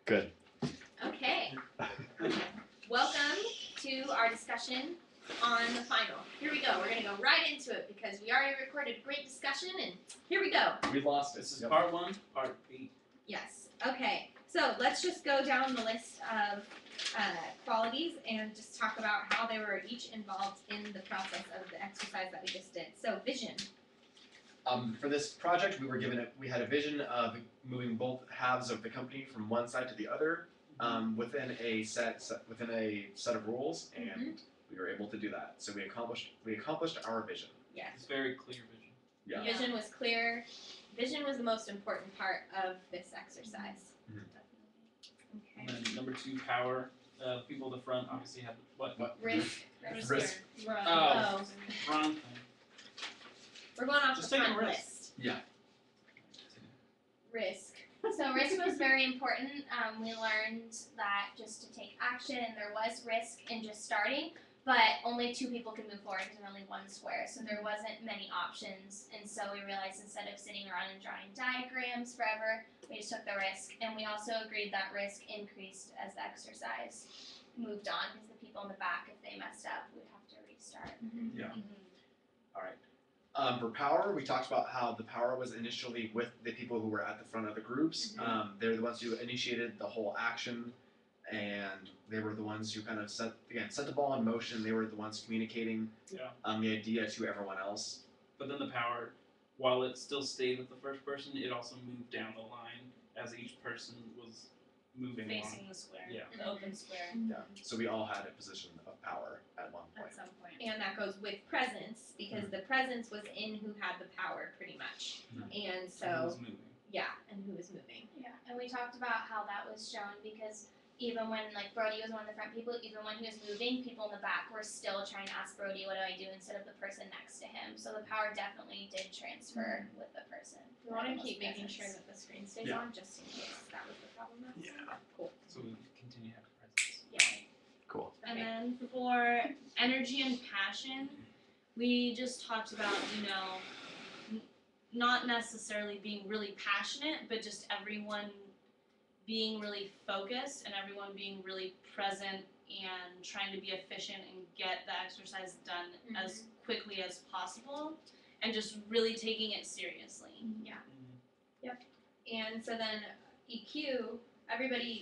Good. Okay. Welcome to our discussion on the final. Here we go. We're going to go right into it because we already recorded a great discussion, and here we go. We lost it. This is part 1, part B. Yes. Okay. So let's just go down the list of qualities and just talk about how they were each involved in the process of the exercise that we just did. So vision. For this project, we had a vision of moving both halves of the company from one side to the other within a set of rules, and we were able to do that. So we accomplished our vision. Yes. It's very clear vision. Yeah. Vision was clear. Vision was the most important part of this exercise. And Okay. then number 2, power. People at the front obviously have what? Risk. Risk. Oh, front. We're going off Just the take a front risk. list. Yeah. Risk. So risk was very important. We learned that just to take action, and there was risk in just starting, but only 2 people could move forward because there's only 1 square, so there wasn't many options. And so we realized instead of sitting around and drawing diagrams forever, we just took the risk. And we also agreed that risk increased as the exercise moved on because the people in the back, if they messed up, would have to restart. Yeah. All right. For power, we talked about how the power was initially with the people who were at the front of the groups. They're the ones who initiated the whole action, and they were the ones who kind of set the ball in motion. They were the ones communicating the idea to everyone else. But then the power, while it still stayed with the first person, it also moved down the line as each person was moving Facing along. the square, Yeah. the open square, Yeah. So we all had a position of power at one point. at some point. And that goes with presence because the presence was in who had the power pretty much. And And it so, was moving. yeah, and who was moving. Yeah, and we talked about how that was shown because even when like Brody was one of the front people, even when he was moving, people in the back were still trying to ask Brody, "What do I do?" instead of the person next to him. So the power definitely did transfer with the person. We want to Most keep making sure presence. that the screen stays Yeah. on just in case that was the problem. Yeah. Cool. So we continue to have presence. Yeah. Cool. And then for energy and passion, we just talked about, not necessarily being really passionate, but just everyone being really focused and everyone being really present and trying to be efficient and get the exercise done as quickly as possible and just really taking it seriously. Yeah. Yep. And so then EQ,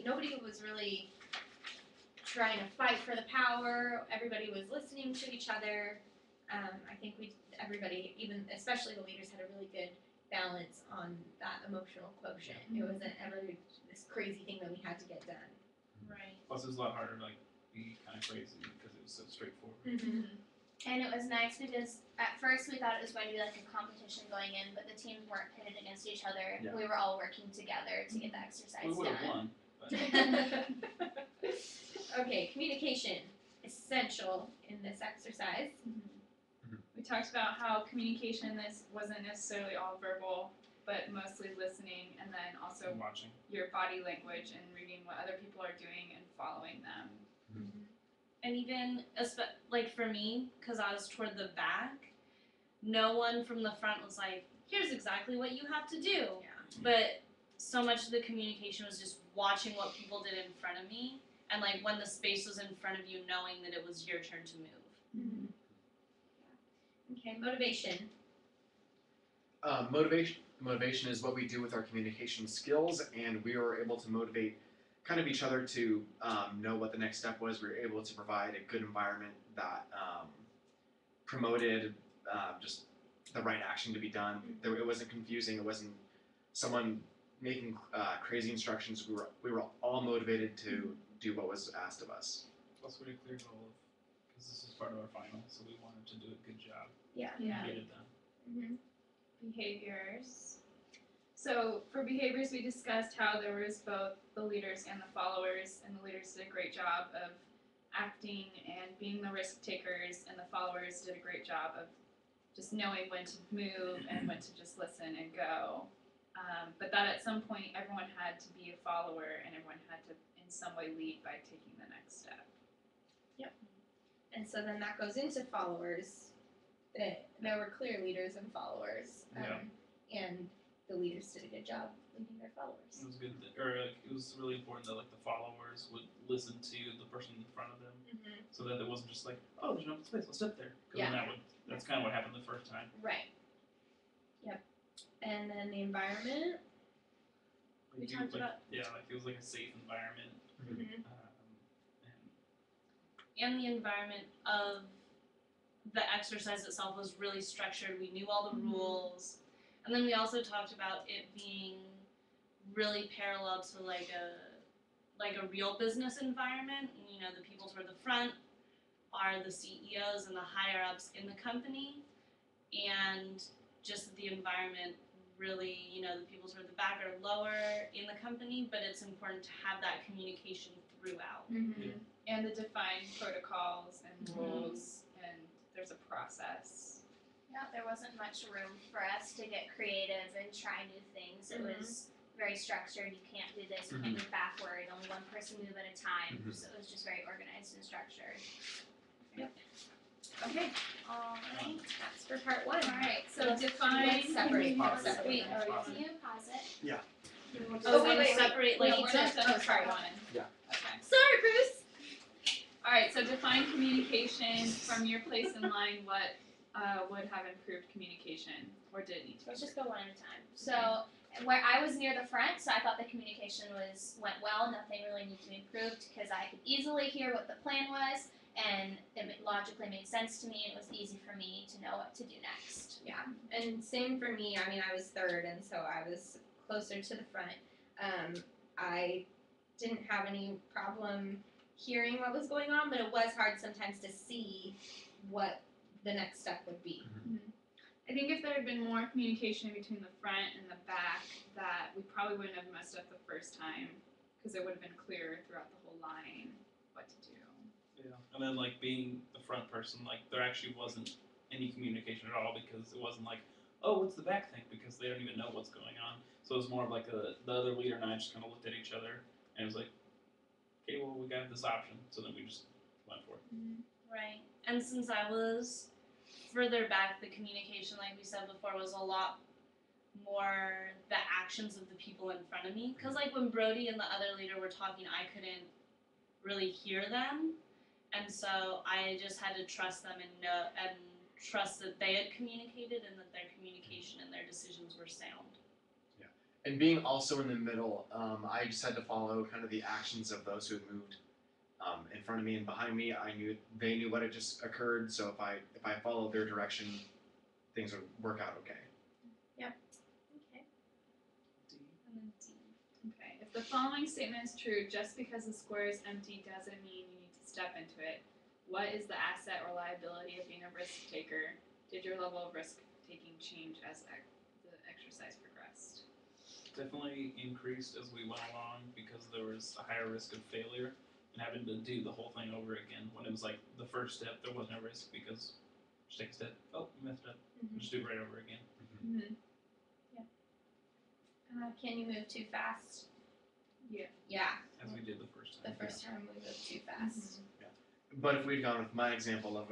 nobody was really trying to fight for the power. Everybody was listening to each other. I think everybody, even especially the leaders, had a really good balance on that emotional quotient. It wasn't ever this crazy thing that we had to get done. Right. Plus, it was a lot harder to be kind of crazy because it was so straightforward. And it was nice because at first we thought it was going to be like a competition going in, but the teams weren't pitted against each other. Yeah. We were all working together to get the exercise We would have done. won. But Okay, communication, essential in this exercise. We talked about how communication in this wasn't necessarily all verbal, but mostly listening, and then also watching. your body language and reading what other people are doing and following them. And even, like for me, because I was toward the back, no one from the front was like, here's exactly what you have to do. Yeah. But so much of the communication was just watching what people did in front of me, and like when the space was in front of you, knowing that it was your turn to move. Okay, motivation. Motivation is what we do with our communication skills, and we were able to motivate kind of each other to know what the next step was. We were able to provide a good environment that promoted just the right action to be done. It wasn't confusing. It wasn't someone making crazy instructions. We were all motivated to do what was asked of us. Plus, we had a clear goal of, because this is part of our final, so we wanted to do a good job Yeah. and get it done. Behaviors. So for behaviors, we discussed how there was both the leaders and the followers, and the leaders did a great job of acting and being the risk takers, and the followers did a great job of just knowing when to move and when to just listen and go. But that at some point, everyone had to be a follower, and everyone had to in some way lead by taking the next step. And so then that goes into followers. There were clear leaders and followers. And the leaders did a good job leading their followers. It was good, it was was really important that like the followers would listen to the person in front of them, so that it wasn't just like, oh, there's no space, let's sit there. Because that's kind of what happened the first time. Right. Yep. And then the environment. Like, We talked about- like it was like a safe environment. Mm-hmm. And the environment of the exercise itself was really structured. We knew all the rules. And then we also talked about it being really parallel to like a real business environment. You know, the people toward the front are the CEOs and the higher ups in the company, and just the environment really, you know, the people toward the back are lower in the company, but it's important to have that communication throughout. Mm-hmm. And the defined protocols and rules, and there's a process. Yeah, there wasn't much room for us to get creative and try new things. It was very structured. You can't do this, you can't move backward, only one person move at a time. So it was just very organized and structured. Okay. Alright. That's for part one. Alright, So define. Let's separate. Pause it. Wait, can you pause it? Oh, wait, wait, separate Wait, like we're not done with part one. Yeah. Okay. sorry, Bruce. Alright, so define communication from your place in line. What would have improved communication, or did it need to be? Let's just go one at a time. So, where I was near the front, so I thought the communication went well. Nothing really needed to be improved because I could easily hear what the plan was, and it logically made sense to me. It was easy for me to know what to do next. Yeah, and same for me. I mean, I was third, and so I was closer to the front. I didn't have any problem hearing what was going on, but it was hard sometimes to see what the next step would be. I think if there had been more communication between the front and the back, that we probably wouldn't have messed up the first time, because it would have been clearer throughout the whole line what to do. Yeah, and then like being the front person, like there actually wasn't any communication at all because it wasn't like, oh, what's the back thing? Because they don't even know what's going on. So it was more of like the other leader and I just kind of looked at each other and it was like, okay, well we got this option, so then we just went for it. Right. And since I was further back, the communication, like we said before, was a lot more the actions of the people in front of me. Because, like, when Brody and the other leader were talking, I couldn't really hear them. And so I just had to trust them and trust that they had communicated and that their communication and their decisions were sound. And being also in the middle, I just had to follow kind of the actions of those who had moved in front of me and behind me. They knew what had just occurred, so if I followed their direction, things would work out okay. Okay. And then D. Okay. If the following statement is true, just because the square is empty doesn't mean you need to step into it. What is the asset or liability of being a risk taker? Did your level of risk taking change as the exercise progressed? Definitely increased as we went along because there was a higher risk of failure and having to do the whole thing over again. When it was like the first step, there wasn't a risk because just take a step, oh, you messed up, just do it right over again. Can you move too fast? Yeah. Yeah. As we did the first time. The first time we moved too fast. But if we'd gone with my example of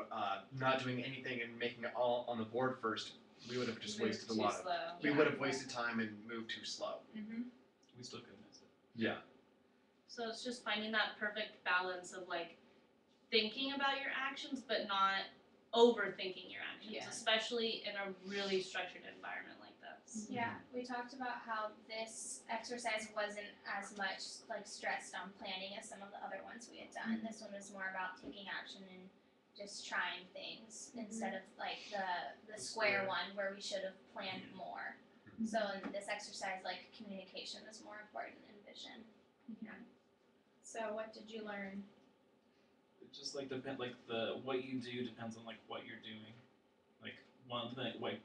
not doing anything and making it all on the board first, we would have just wasted a lot of. We would have wasted time and moved too slow. We still could have missed it. Yeah. So it's just finding that perfect balance of, like, thinking about your actions but not overthinking your actions, Yeah. especially in a really structured environment like this. Yeah, we talked about how this exercise wasn't as much like stressed on planning as some of the other ones we had done. This one was more about taking action and just trying things instead of like the square one where we should have planned more. So in this exercise, like communication was more important than vision. So what did you learn? It just like what you do depends on like what you're doing. Like one thing, like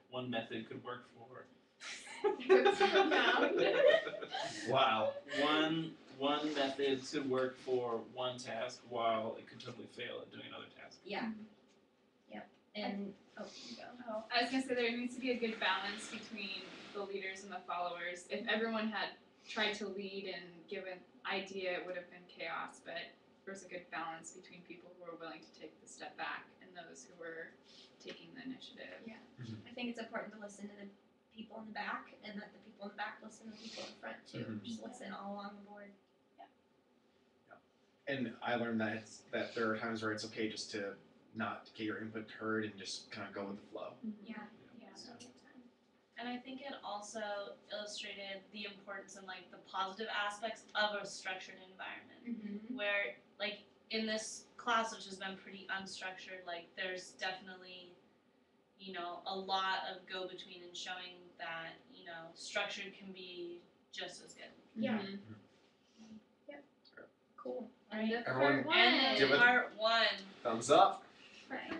one method could work for. Wow. One method could work for one task while it could totally fail at doing another task. Yeah. Yep. And you go. Oh, I was gonna say there needs to be a good balance between the leaders and the followers. If everyone had tried to lead and give an idea, it would have been chaos, but there's a good balance between people who are willing to take the step back and those who were taking the initiative. I think it's important to listen to the people in the back, and that the people in the back listen to the people in the front too. Mhm. Just listen all along the board. And I learned that there are times where it's okay just to not get your input heard and just kind of go with the flow. Yeah. So And I think it also illustrated the importance and like the positive aspects of a structured environment. Mm-hmm. Where like in this class, which has been pretty unstructured, like there's definitely, you know, a lot of go between and showing that, you know, structured can be just as good. Yeah. Mhm. Cool. And the Everyone part one. And give then it- part one. Thumbs up. Right.